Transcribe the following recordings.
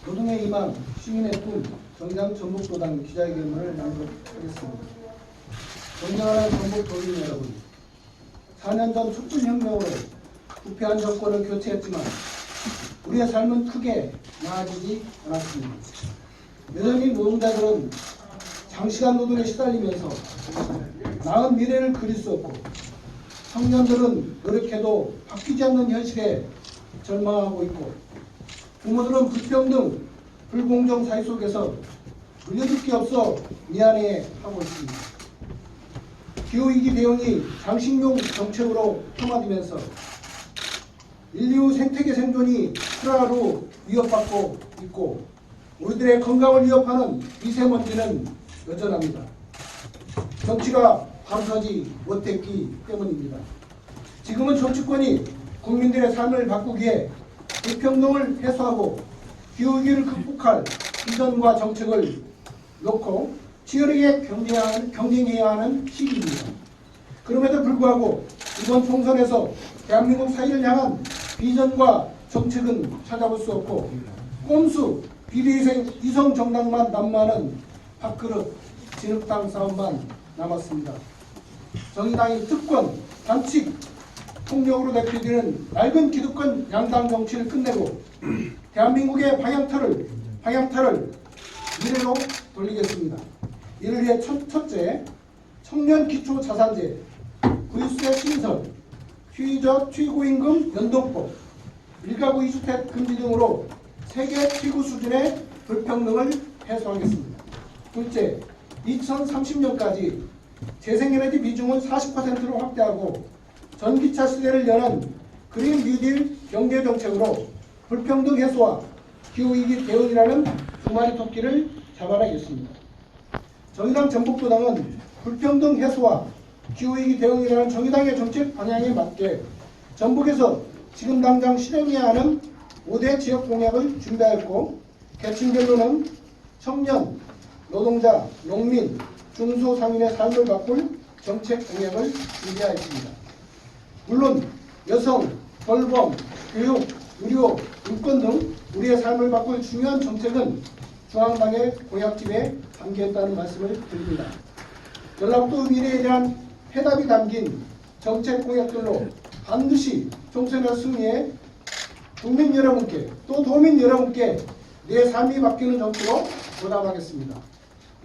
노동의 희망, 시민의 꿈, 정의당 전북도당 기자회견을 양급하겠습니다. 존경하는 전북도민 여러분, 4년 전 촛불혁명으로 부패한 정권을 교체했지만 우리의 삶은 크게 나아지지 않았습니다. 여전히 노동자들은 장시간 노동에 시달리면서 나은 미래를 그릴 수 없고, 청년들은 노력해도 바뀌지 않는 현실에 절망하고 있고, 부모들은 불평등, 불공정 사회 속에서 물려줄 게 없어 미안해하고 있습니다. 기후위기 대응이 장식용 정책으로 폄하되면서 인류 생태계 생존이 하루하루 위협받고 있고, 우리들의 건강을 위협하는 미세먼지는 여전합니다. 정치가 바로서지 못했기 때문입니다. 지금은 정치권이 국민들의 삶을 바꾸기에 불평등을 해소하고 기후위기를 극복할 비전과 정책을 놓고 치열하게 경쟁해야 하는 시기입니다. 그럼에도 불구하고 이번 총선에서 대한민국 사회를 향한 비전과 정책은 찾아볼 수 없고, 꼼수 비례위성 정당만 난무하는 밥그릇 진흙탕 싸움만 남았습니다. 정의당이 특권, 단칙, 폭력으로 대표되는 낡은 기득권 양당 정치를 끝내고 대한민국의 방향타를 미래로 돌리겠습니다. 이를 위해 첫째, 청년 기초 자산제, 구입세 신설, 피의자 최고임금 연동법, 일가구 2주택 금지 등으로 세계 최고 수준의 불평등을 해소하겠습니다. 둘째, 2030년까지 재생에너지 비중을 40%로 확대하고 전기차 시대를 여는 그린 뉴딜 경제정책으로 불평등 해소와 기후위기 대응이라는 두 마리 토끼를 잡아내겠습니다. 정의당 전북도당은 불평등 해소와 기후위기 대응이라는 정의당의 정책 방향에 맞게 전북에서 지금 당장 실행해야 하는 5대 지역 공약을 준비하였고, 계층별로는 청년, 노동자, 농민, 중소상인의 삶을 바꿀 정책 공약을 준비하였습니다. 물론 여성, 돌봄, 교육, 의료, 인권 등 우리의 삶을 바꿀 중요한 정책은 중앙당의 공약집에 담겨있다는 말씀을 드립니다. 전라북도 미래에 대한 해답이 담긴 정책 공약들로 반드시 총선에서 승리해 국민 여러분께, 또 도민 여러분께 내 삶이 바뀌는 정치로 보답하겠습니다.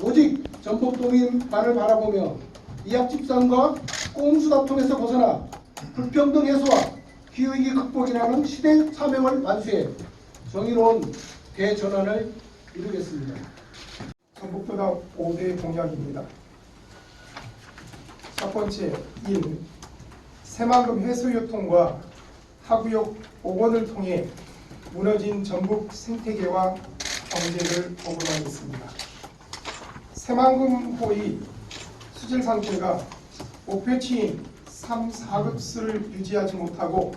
오직 전북도민만을 바라보며 이합집산과 꼼수다툼에서 벗어나 불평등 해소와 기후위기 극복이라는 시대 사명을 완수해 정의로운 대전환을 이루겠습니다. 전북도당 5대 공약입니다. 첫 번째, 1. 새만금 해수유통과 하구역 복원을 통해 무너진 전북 생태계와 경제를 복원하겠습니다. 새만금호의 수질 상태가 목표치인 3, 4급수를 유지하지 못하고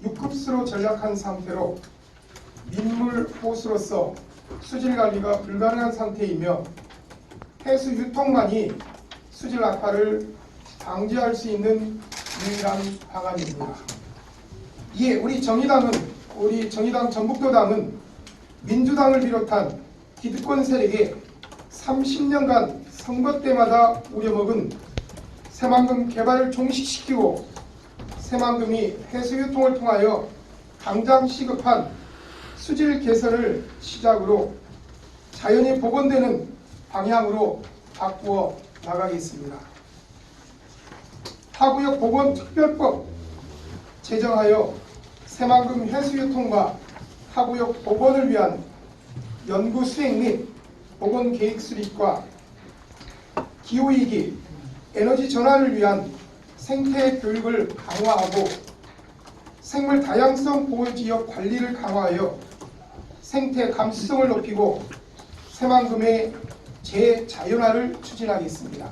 6급수로 전락한 상태로 민물 호수로서 수질 관리가 불가능한 상태이며 해수 유통만이 수질 악화를 방지할 수 있는 유일한 방안입니다. 이에 우리 정의당 전북도당은 민주당을 비롯한 기득권 세력에 30년간 선거 때마다 우려먹은 새만금 개발을 종식시키고 새만금이 해수유통을 통하여 당장 시급한 수질 개선을 시작으로 자연히 복원되는 방향으로 바꾸어 나가겠습니다. 하구역 복원 특별법 제정하여 새만금 해수유통과 하구역 복원을 위한 연구 수행 및 복원 계획 수립과 기후위기, 에너지 전환을 위한 생태 교육을 강화하고 생물 다양성 보호지역 관리를 강화하여 생태 감수성을 높이고 새만금의 재자연화를 추진하겠습니다.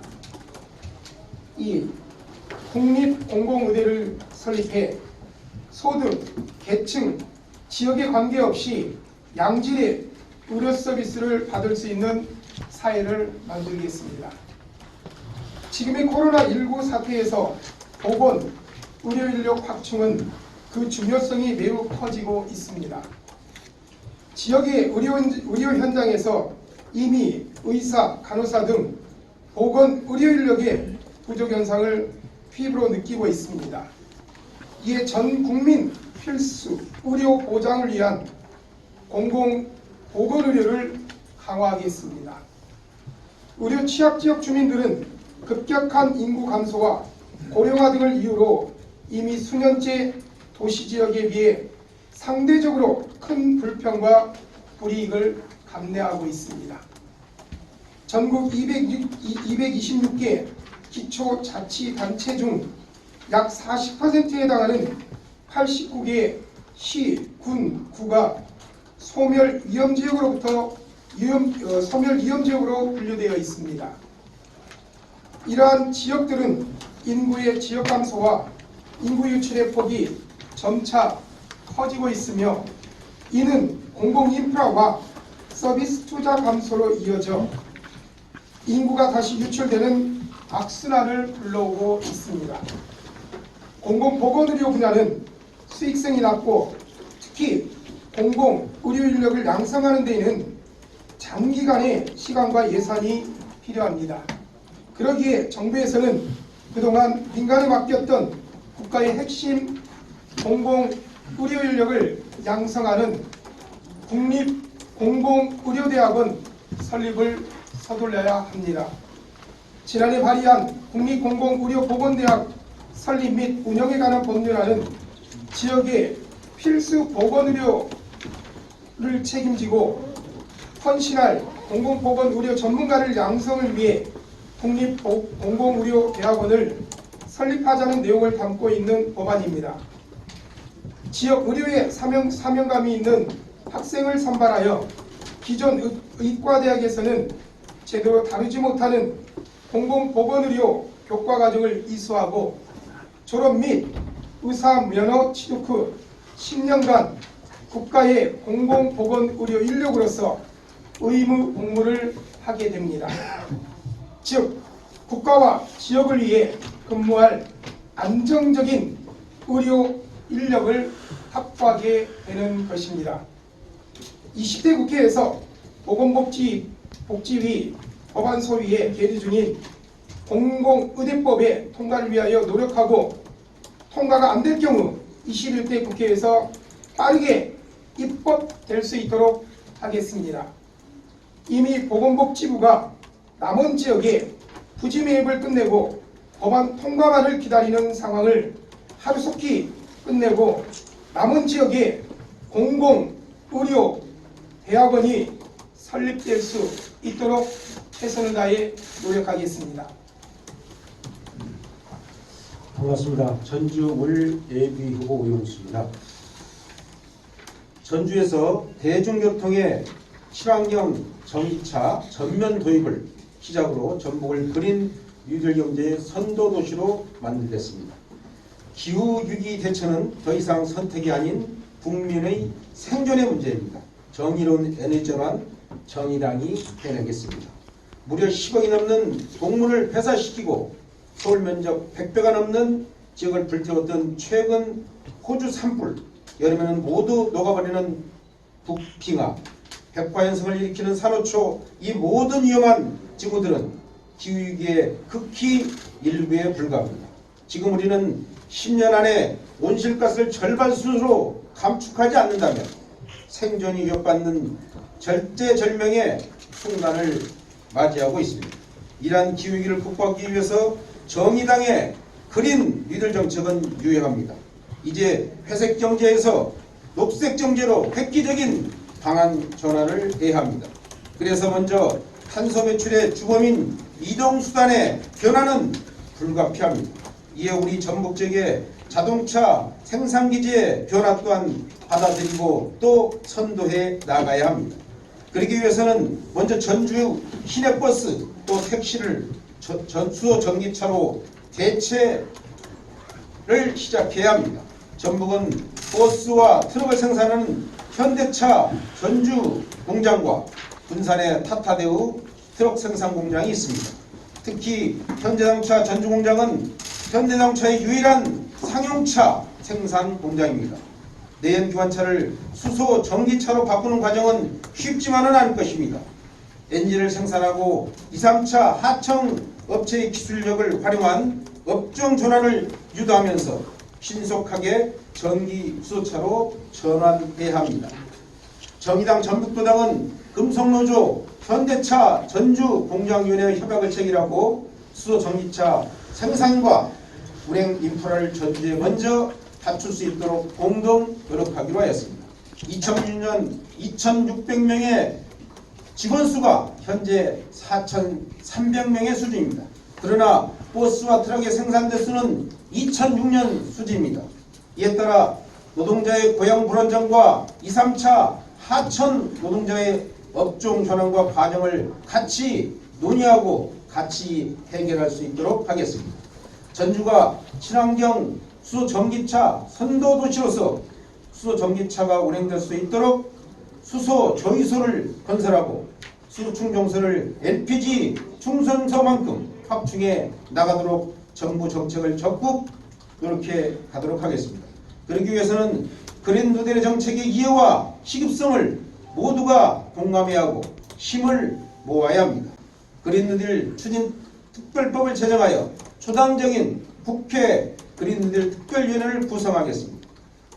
2. 국립공공의대를 설립해 소득, 계층, 지역에 관계없이 양질의 의료 서비스를 받을 수 있는 사회를 만들겠습니다. 지금의 코로나19 사태에서 보건, 의료 인력 확충은 그 중요성이 매우 커지고 있습니다. 지역의 의료 현장에서 이미 의사, 간호사 등 보건 의료 인력의 부족 현상을 피부로 느끼고 있습니다. 이에 전 국민 필수 의료 보장을 위한 공공 보건 의료를 강화하겠습니다. 의료 취약 지역 주민들은 급격한 인구 감소와 고령화 등을 이유로 이미 수년째 도시 지역에 비해 상대적으로 큰 불평과 불이익을 감내하고 있습니다. 전국 226개 기초자치단체 중 약 40%에 해당하는 89개 시, 군, 구가 소멸 위험 지역으로 분류되어 있습니다. 이러한 지역들은 인구의 지역 감소와 인구 유출의 폭이 점차 커지고 있으며 이는 공공 인프라와 서비스 투자 감소로 이어져 인구가 다시 유출되는 악순환을 불러오고 있습니다. 공공보건의료 분야는 수익성이 낮고 특히 공공의료 인력을 양성하는 데에는 장기간의 시간과 예산이 필요합니다. 그러기에 정부에서는 그동안 민간에 맡겼던 국가의 핵심 공공의료 인력을 양성하는 국립공공의료대학원 설립을 서둘러야 합니다. 지난해 발의한 국립공공의료보건대학 설립 및 운영에 관한 법률안은 지역의 필수 보건의료를 책임지고 헌신할 공공보건의료 전문가를 양성을 위해 국립공공의료대학원을 설립하자는 내용을 담고 있는 법안입니다. 지역 의료에 사명감이 있는 학생을 선발하여 기존 의과대학에서는 제대로 다루지 못하는 공공보건의료 교과과정을 이수하고 졸업 및 의사 면허 취득 후 10년간 국가의 공공보건의료 인력으로서 의무 복무를 하게 됩니다. 즉 국가와 지역을 위해 근무할 안정적인 의료 인력을 확보하게 되는 것입니다. 20대 국회에서 보건복지위 법안 소위에 계류 중인 공공의대법의 통과를 위하여 노력하고 통과가 안 될 경우 21대 국회에서 빠르게 입법될 수 있도록 하겠습니다. 이미 보건복지부가 남원 지역에 부지 매입을 끝내고 법안 통과만을 기다리는 상황을 하루속히 끝내고 남원 지역에 공공의료 대학원이 설립될 수 있도록 최선을 다해 노력하겠습니다. 반갑습니다. 전주 올 예비후보 의원수입니다. 전주에서 대중교통의 친환경 전기차 전면 도입을 시작으로 전북을 그린 뉴딜 경제의 선도 도시로 만들겠습니다. 기후위기 대처는 더 이상 선택이 아닌 국민의 생존의 문제입니다. 정의로운 에너지 전환 정의당이 해내겠습니다. 무려 10억이 넘는 동물을 폐사시키고 서울 면적 100배가 넘는 지역을 불태웠던 최근 호주 산불, 여름에는 모두 녹아버리는 북빙하, 백화현상을 일으키는 산호초, 이 모든 위험한 지구들은 기후위기의 극히 일부에 불과합니다. 지금 우리는 10년 안에 온실가스를 절반 수준으로 감축하지 않는다면 생존이 위협받는 절대절명의 순간을 맞이하고 있습니다. 이러한 기후위기를 극복하기 위해서 정의당의 그린 뉴딜 정책은 유효합니다. 이제 회색 경제에서 녹색 경제로 획기적인 방안 전환을 해야 합니다. 그래서 먼저 탄소 배출의 주범인 이동수단의 변화는 불가피합니다. 이에 우리 전북 지역의 자동차 생산기지의 변화 또한 받아들이고 또 선도해 나가야 합니다. 그러기 위해서는 먼저 전주 시내버스 또 택시를 수소 전기차로 대체를 시작해야 합니다. 전북은 버스와 트럭을 생산하는 현대차 전주 공장과 군산의 타타대우 트럭 생산 공장이 있습니다. 특히 현대자동차 전주 공장은 현대자동차의 유일한 상용차 생산 공장입니다. 내연기관차를 수소 전기차로 바꾸는 과정은 쉽지만은 않을 것입니다. 엔진을 생산하고 2, 3차 하청 업체의 기술력을 활용한 업종 전환을 유도하면서 신속하게 전기 수소차로 전환해야 합니다. 정의당 전북도당은 금속노조, 현대차, 전주 공장위원회 협약을 체결하고 수소 전기차 생산과 운행 인프라를 전주에 먼저 갖출 수 있도록 공동 노력하기로 하였습니다. 2006년 2,600명의 직원 수가 현재 4,300명의 수준입니다. 그러나 버스와 트럭의 생산 대수는 2006년 수준입니다. 이에 따라 노동자의 고용 불안정과 2, 3차 하천 노동자의 업종 전환과 과정을 같이 논의하고 같이 해결할 수 있도록 하겠습니다. 전주가 친환경 수소 전기차 선도 도시로서 수소 전기차가 운행될 수 있도록 수소 조이소를 건설하고 수소 충전소를 LPG 충전소만큼 확충해 나가도록 정부 정책을 적극 노력해 가도록 하겠습니다. 그러기 위해서는 그린 뉴딜의 정책의 이해와 시급성을 모두가 공감해야 하고 힘을 모아야 합니다. 그린 뉴딜 추진 특별법을 제정하여 초당적인 국회 그린 뉴딜 특별위원회를 구성하겠습니다.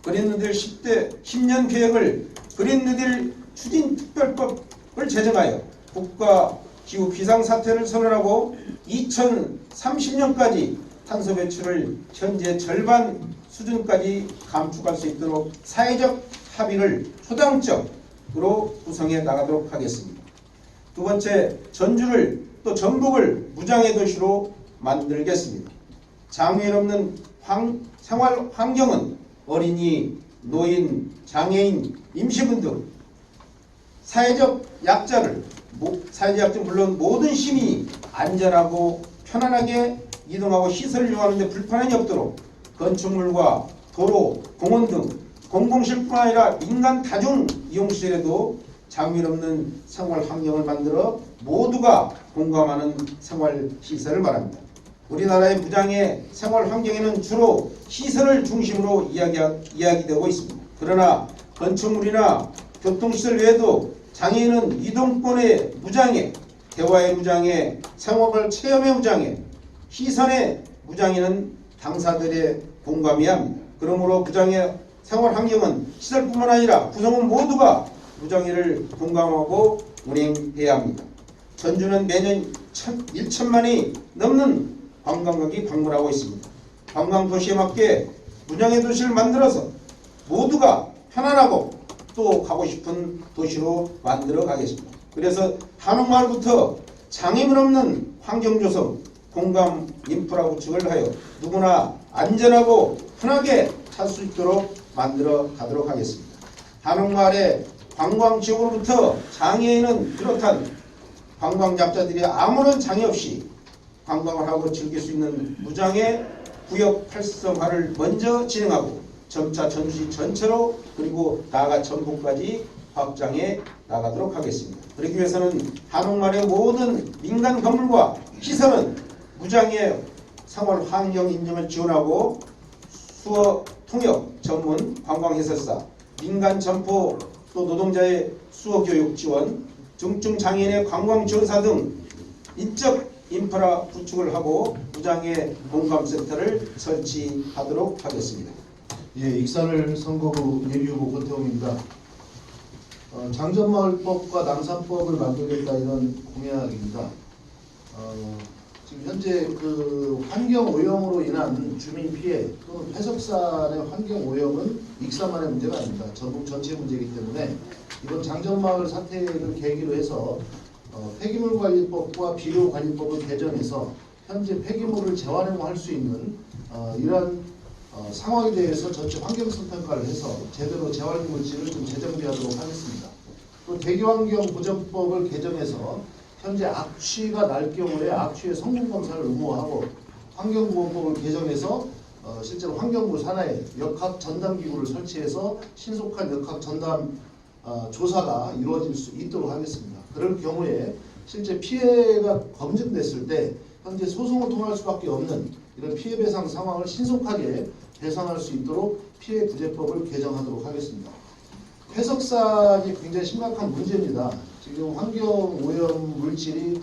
그린 뉴딜 10년 계획을 그린 뉴딜 추진 특별법을 제정하여 국가 기후 비상사태를 선언하고 2030년까지 탄소 배출을 현재 절반 수준까지 감축할 수 있도록 사회적 합의를 초당적으로 구성해 나가도록 하겠습니다. 두 번째, 전주를 또 전북을 무장의 도시로 만들겠습니다. 장애인 없는 생활 환경은 어린이, 노인, 장애인, 임시분 등 사회적 약자들 물론 모든 시민이 안전하고 편안하게 이동하고 시설을 이용하는 데 불편함이 없도록 건축물과 도로, 공원 등 공공시설뿐 아니라 민간 다중 이용시설에도 장애인 없는 생활 환경을 만들어 모두가 공감하는 생활 시설을 말합니다. 우리나라의 무장애 생활 환경에는 주로 시설을 중심으로 이야기되고 있습니다. 그러나 건축물이나 교통시설 외에도 장애인은 이동권의 무장애, 대화의 무장애, 생활 체험의 무장애, 시선의 무장애는 당사들의 공감해야 합니다. 그러므로 무장애 생활 환경은 시설뿐만 아니라 구성원 모두가 무장애를 공감하고 운행해야 합니다. 전주는 매년 1천만이 넘는 관광객이 방문하고 있습니다. 관광도시에 맞게 무장애 도시를 만들어서 모두가 편안하고 또 가고 싶은 도시로 만들어 가겠습니다. 그래서 한옥마을부터 장애물 없는 환경 조성, 공감 인프라 구축을 하여 누구나 안전하고 편하게 살 수 있도록 만들어 가도록 하겠습니다. 한옥마을의 관광 지역으로부터 장애인은 비롯한 관광잡자들이 아무런 장애 없이 관광을 하고 즐길 수 있는 무장애 구역 활성화를 먼저 진행하고 점차 전주시 전체로 그리고 나아가 전북까지 확장해 나가도록 하겠습니다. 그러기 위해서는 한옥마을의 모든 민간 건물과 시설은 무장애 생활 환경 인증을 지원하고 수어 통역 전문 관광해설사, 민간 점포 또 노동자의 수어 교육 지원, 중증 장애인의 관광 지원사 등 인적 인프라 구축을 하고 무장애 공감센터를 설치하도록 하겠습니다. 예, 익산을 선거구 예비후보 권태웅입니다. 장전마을법과 남산법을 만들겠다 이런 공약입니다. 지금 현재 그 환경 오염으로 인한 주민 피해 또는 해석산의 환경 오염은 익산만의 문제가 아닙니다. 전국 전체 문제이기 때문에 이번 장전마을 사태를 계기로 해서 폐기물관리법과 비료관리법을 개정해서 현재 폐기물을 재활용할 수 있는 이러한 상황에 대해서 전체 환경성 평가를 해서 제대로 재활용물질을 좀 재정비하도록 하겠습니다. 또 대기환경보전법을 개정해서 현재 악취가 날 경우에 악취의 성분 검사를 의무화하고 환경보건법을 개정해서 실제로 환경부 산하에 역학 전담 기구를 설치해서 신속한 역학 전담 조사가 이루어질 수 있도록 하겠습니다. 그럴 경우에 실제 피해가 검증됐을 때 현재 소송을 통할 수밖에 없는 이런 피해 배상 상황을 신속하게 배상할 수 있도록 피해 구제법을 개정하도록 하겠습니다. 폐석산이 굉장히 심각한 문제입니다. 지금 환경 오염 물질이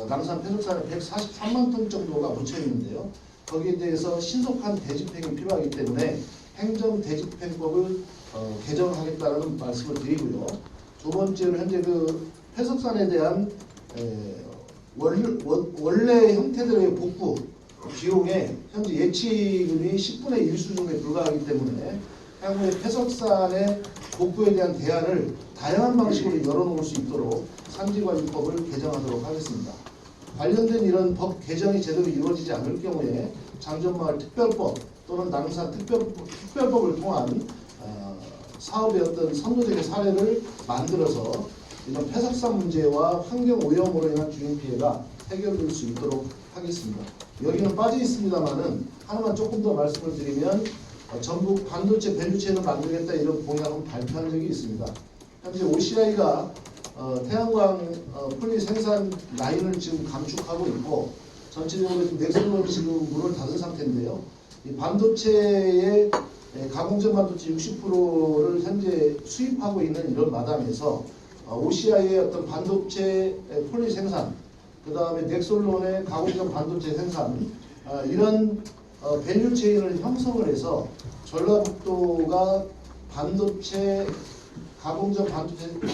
남산 폐석산에 143만 톤 정도가 묻혀 있는데요. 거기에 대해서 신속한 대집행이 필요하기 때문에 행정 대집행법을 개정하겠다는 말씀을 드리고요. 두 번째로 현재 그 폐석산에 대한 원래 형태들의 복구 비용에 현재 예치금이 10분의 1 수준에 불과하기 때문에 향후에 폐석산의 복구에 대한 대안을 다양한 방식으로 열어놓을 수 있도록 산지관리법을 개정하도록 하겠습니다. 관련된 이런 법 개정이 제대로 이루어지지 않을 경우에 장전마을 특별법 또는 남산 특별법을 통한 사업의 어떤 선도적인 사례를 만들어서 이런 폐석산 문제와 환경 오염으로 인한 주민 피해가 해결될 수 있도록 하겠습니다. 여기는 빠져 있습니다만은 하나만 조금 더 말씀을 드리면 전북 반도체 밸류체인을 만들겠다 이런 공약은 발표한 적이 있습니다. 현재 OCI가 태양광 폴리 생산 라인을 지금 감축하고 있고 전체적으로 넥슨로 지금 문을 닫은 상태인데요. 이 반도체의 가공점 반도체 60%를 현재 수입하고 있는 이런 마당에서 OCI의 어떤 반도체 폴리 생산, 그 다음에 넥솔론의 가공점 반도체 생산 이런 밸류체인을 형성을 해서 전라북도가 반도체 가공점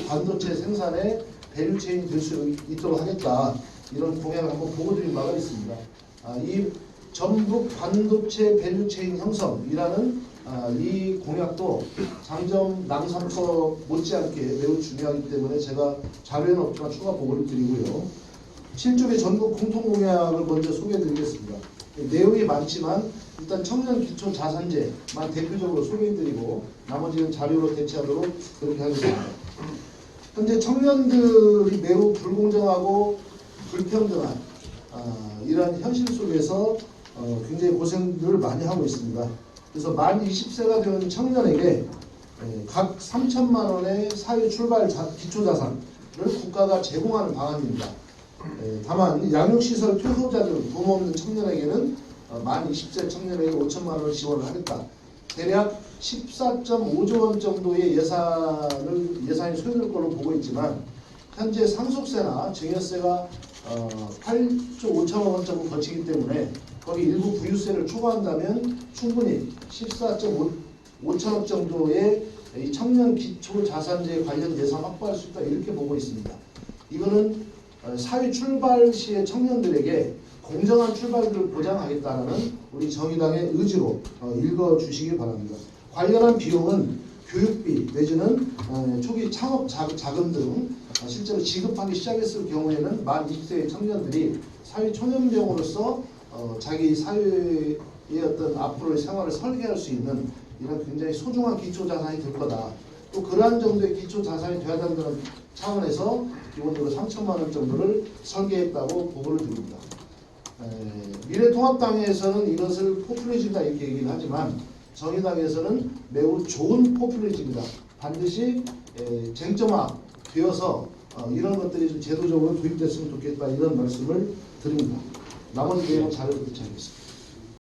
반도체 생산의 밸류체인이 될 수 있도록 하겠다 이런 공약을 한번 보고드린 바가 있습니다. 이 전북 반도체 밸류체인 형성이라는 이 공약도 장점 남산법 못지않게 매우 중요하기 때문에 제가 자료에는 없지만 추가 보고를 드리고요. 7쪽의 전국 공통공약을 먼저 소개해드리겠습니다. 내용이 많지만 일단 청년기초자산제만 대표적으로 소개해드리고 나머지는 자료로 대체하도록 그렇게 하겠습니다. 현재 청년들이 매우 불공정하고 불평등한 이러한 현실 속에서 굉장히 고생들을 많이 하고 있습니다. 그래서 만 20세가 된 청년에게 각 3천만 원의 사회 출발 기초자산을 국가가 제공하는 방안입니다. 다만 양육시설 퇴소자들 부모 없는 청년에게는 만 20세 청년에게 5천만 원을 지원을 하겠다. 대략 14.5조 원 정도의 예산이 소요될 걸로 보고 있지만 현재 상속세나 증여세가 8조 5천억 원 정도 거치기 때문에 거기 일부 부유세를 초과한다면 충분히 14.5천억 정도의 이 청년 기초 자산제 관련 예산 확보할 수 있다 이렇게 보고 있습니다. 이거는 사회 출발 시의 청년들에게 공정한 출발들을 보장하겠다는 우리 정의당의 의지로 읽어주시기 바랍니다. 관련한 비용은 교육비 내지는 초기 창업 자금 등 실제로 지급하기 시작했을 경우에는 만 20세의 청년들이 사회 초년병으로서 자기 사회의 어떤 앞으로의 생활을 설계할 수 있는 이런 굉장히 소중한 기초자산이 될 거다. 또 그러한 정도의 기초자산이 되어야 한다는 차원에서 기본적으로 3천만 원 정도를 설계했다고 보고를 드립니다. 미래통합당에서는 이것을 포퓰리즘이다 이렇게 얘기를 하지만 정의당에서는 매우 좋은 포퓰리즘이다. 반드시 쟁점화 되어서 이런 것들이 좀 제도적으로 도입됐으면 좋겠다 이런 말씀을 드립니다. 나머지 내용은 자료로 대체하겠습니다.